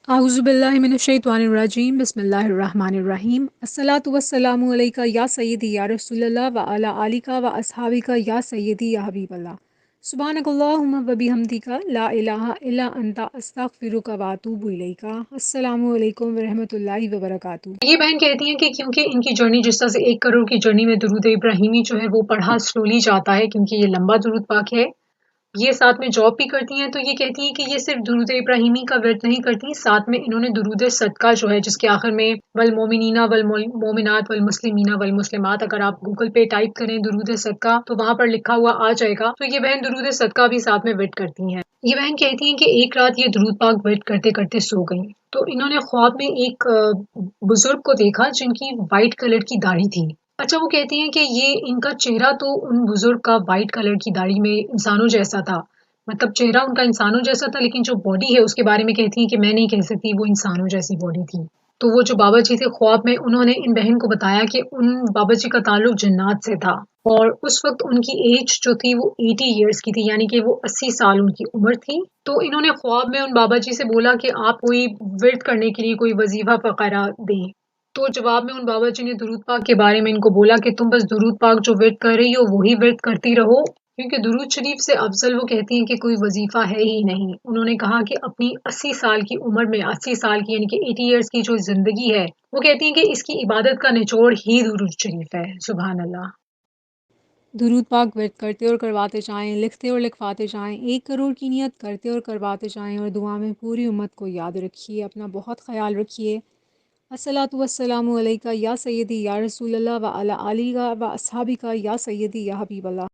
اعوذ باللہ من الشیطان الرجیم بسم اللہ الرحمن الرحیم الصلاۃ والسلام علیکہ یا سیدی یا رسول اللہ وعلی آلک و اصحابک یا سیدی یا حبیب اللہ سبحانک اللہم و بحمدک لا الہ الا انت استغفرک و اتوب الیک۔ السلام علیکم ورحمۃ اللہ وبرکاتہ۔ یہ بہن کہتی ہیں کہ کیونکہ ان کی جرنی جس طرح سے 1 کروڑ کی جرنی میں درود ابراہیمی جو ہے وہ پڑھا سلولی جاتا ہے، کیونکہ یہ لمبا درود پاک ہے۔ یہ ساتھ میں جاب بھی کرتی ہیں، تو یہ کہتی ہیں کہ یہ صرف درود ابراہیمی کا ورد نہیں کرتی، ساتھ میں انہوں نے درود صدقہ جو ہے جس کے آخر میں والمومنین والمومنات والمسلمین والمسلمات، اگر آپ گوگل پہ ٹائپ کریں درود صدقہ تو وہاں پر لکھا ہوا آ جائے گا۔ تو یہ بہن درود صدقہ بھی ساتھ میں ورد کرتی ہیں۔ یہ بہن کہتی ہیں کہ ایک رات یہ درود پاک ورد کرتے کرتے سو گئیں، تو انہوں نے خواب میں ایک بزرگ کو دیکھا جن کی وائٹ کلر کی داڑھی تھی۔ اچھا، وہ کہتی ہیں کہ یہ ان کا چہرہ تو ان بزرگ کا وائٹ کلر کی داڑھی میں انسانوں جیسا تھا، مطلب چہرہ ان کا انسانوں جیسا تھا، لیکن جو باڈی ہے اس کے بارے میں کہتی ہیں کہ میں نہیں کہہ سکتی، وہ انسانوں جیسی باڈی تھی۔ تو وہ جو بابا جی تھے خواب میں، انہوں نے ان بہن کو بتایا کہ ان بابا جی کا تعلق جنات سے تھا، اور اس وقت ان کی ایج جو تھی وہ 80 ایئرس کی تھی، یعنی کہ وہ 80 سال ان کی عمر تھی۔ تو انہوں نے خواب میں ان بابا جی سے بولا کہ آپ کوئی ورد کرنے کے لیے کوئی وظیفہ وغیرہ دیں۔ تو جواب میں ان بابا جی نے درود پاک کے بارے میں ان کو بولا کہ تم بس درود پاک جو ورد کر رہی ہو وہی ورد کرتی رہو، کیونکہ درود شریف سے افضل وہ کہتی ہیں کہ کوئی وظیفہ ہے ہی نہیں۔ انہوں نے کہا کہ اپنی 80 سال کی عمر میں، 80 سال کی یعنی کہ 80 ایئرس کی جو زندگی ہے، وہ کہتی ہیں کہ اس کی عبادت کا نچوڑ ہی درود شریف ہے۔ سبحان اللہ۔ درود پاک ورد کرتے اور کرواتے جائیں، لکھتے اور لکھواتے جائیں، 1 کروڑ کی نیت کرتے اور کرواتے جائیں، اور دعا میں پوری امت کو یاد رکھیے، اپنا بہت خیال رکھیے۔ الصلاۃ والسلام علیکہ یا سیدی یا رسول اللہ وعلی آلہ و اصحابک یا سیدی یا حبیب اللہ۔